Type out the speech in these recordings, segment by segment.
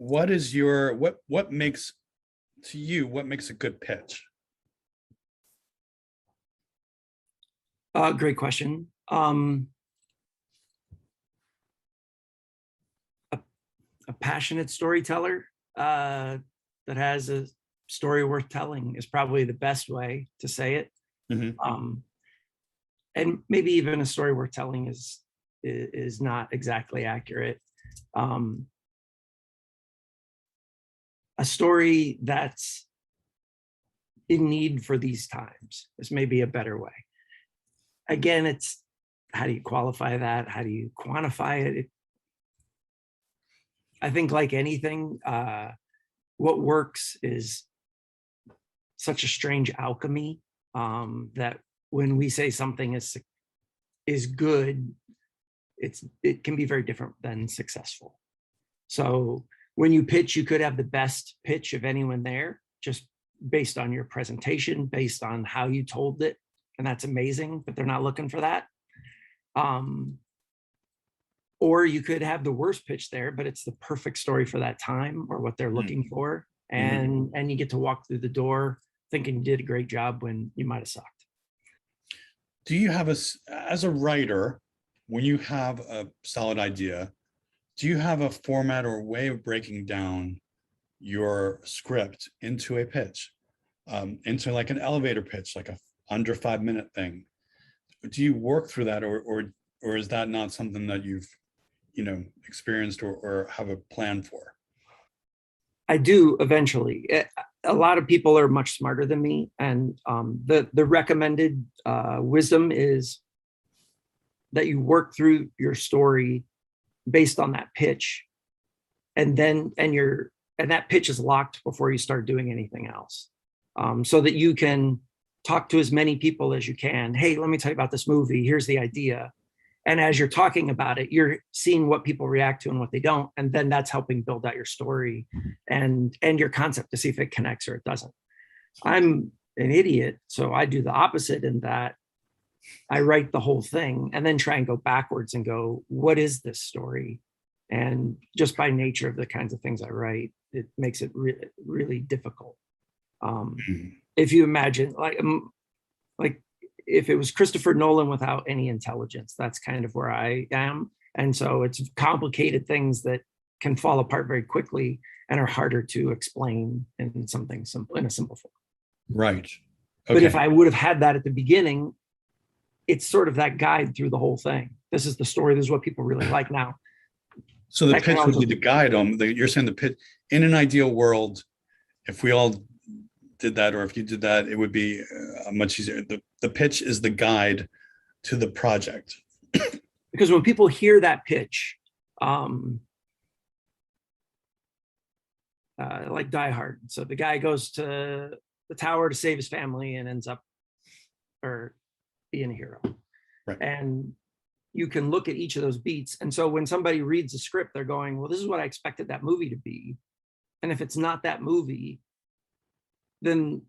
what is your what makes to you what makes a good pitch? Great question. A passionate storyteller that has a story worth telling is probably the best way to say it. Mhm. And maybe even a story worth telling is not exactly accurate. A story that's in need for these times is maybe a better way. Again, it's how do you qualify that? How do you quantify it? I think like anything, what works is such a strange alchemy that when we say something is good, it can be very different than successful. So when you pitch, you could have the best pitch of anyone there, just based on your presentation, based on how you told it, and that's amazing, but they're not looking for that. Or you could have the worst pitch there, but it's the perfect story for that time or what they're looking for. And you get to walk through the door thinking you did a great job when you might have sucked. Do you have as a writer, when you have a solid idea, do you have a format or way of breaking down your script into a pitch, into like an elevator pitch, like a under 5 minute thing? Do you work through that, or is that not something that you've experienced or have a plan for? I do eventually. A lot of people are much smarter than me, and the recommended wisdom is that you work through your story based on that pitch, and that pitch is locked before you start doing anything else, so that you can talk to as many people as you can. Hey, let me tell you about this movie. Here's the idea. And as you're talking about it, you're seeing what people react to and what they don't. And then that's helping build out your story and your concept to see if it connects or it doesn't. I'm an idiot, so I do the opposite in that I write the whole thing and then try and go backwards and go, what is this story? And just by nature of the kinds of things I write, it makes it really difficult. If you imagine, like if it was Christopher Nolan without any intelligence, that's kind of where I am. And so it's complicated things that can fall apart very quickly and are harder to explain in something simple, in a simple form. Right. Okay. But if I would have had that at the beginning, it's sort of that guide through the whole thing. This is the story. This is what people really like now. So the pitch would be the guide on. You're saying the pitch in an ideal world, if we all did that, or if you did that, it would be much easier. The pitch is the guide to the project. Because when people hear that pitch, like Die Hard, so the guy goes to the tower to save his family and ends up being a hero. Right. And you can look at each of those beats. And so when somebody reads the script, they're going, well, this is what I expected that movie to be. And if it's not that movie, then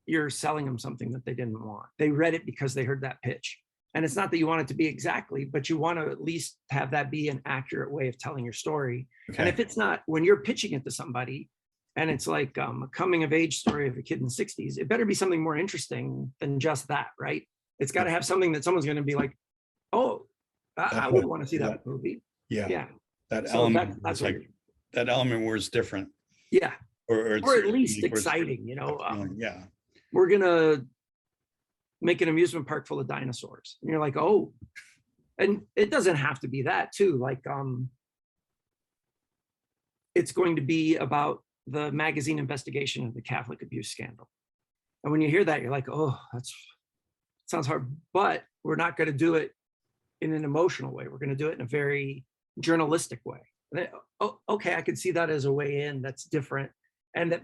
you're selling them something that they didn't want. They read it because they heard that pitch. And it's not that you want it to be exactly, but you want to at least have that be an accurate way of telling your story. Okay. And if it's not, when you're pitching it to somebody and it's like a coming of age story of a kid in the 60s, it better be something more interesting than just that, right? It's got to have something that someone's going to be like, oh, I would want to see that movie. Yeah. Yeah. That element, that's like that element where it's different. Yeah. Or at least exciting, yeah. We're going to make an amusement park full of dinosaurs. And you're like, oh, and it doesn't have to be that too. Like, it's going to be about the magazine investigation of the Catholic abuse scandal. And when you hear that, you're like, oh, that sounds hard, but we're not going to do it in an emotional way. We're going to do it in a very journalistic way. And then, oh, okay, I could see that as a way in that's different. And that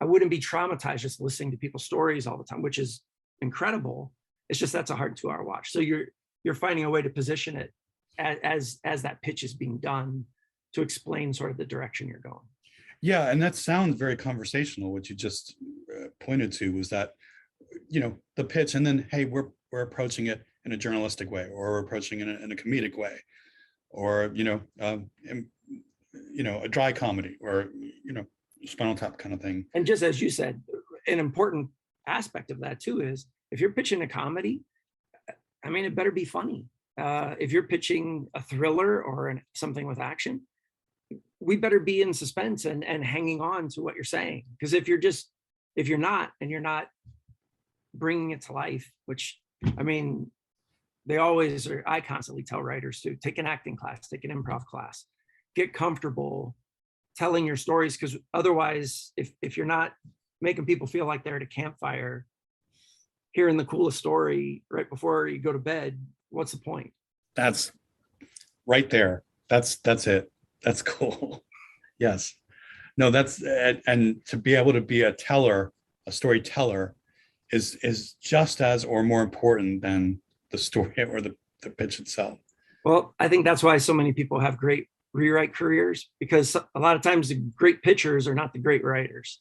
I wouldn't be traumatized just listening to people's stories all the time, which is incredible. It's just, that's a hard 2-hour watch. So you're finding a way to position it as that pitch is being done to explain sort of the direction you're going. Yeah. And that sounds very conversational. What you just pointed to was that, the pitch, and then, hey, we're approaching it in a journalistic way, or we're approaching it in a comedic way, or, a dry comedy or, Spinal Tap kind of thing. And just as you said, an important aspect of that too is if you're pitching a comedy, I mean, it better be funny. If you're pitching a thriller or something with action, we better be in suspense and hanging on to what you're saying. Because if you're not, and you're not bringing it to life, which, I mean, I constantly tell writers to take an acting class, take an improv class, get comfortable telling your stories. Because otherwise, if you're not making people feel like they're at a campfire, hearing the coolest story right before you go to bed, what's the point? That's right there. That's it. That's cool. Yes. No, and to be able to be a storyteller is just as or more important than the story or the pitch itself. Well, I think that's why so many people have great rewrite careers, because a lot of times the great pitchers are not the great writers.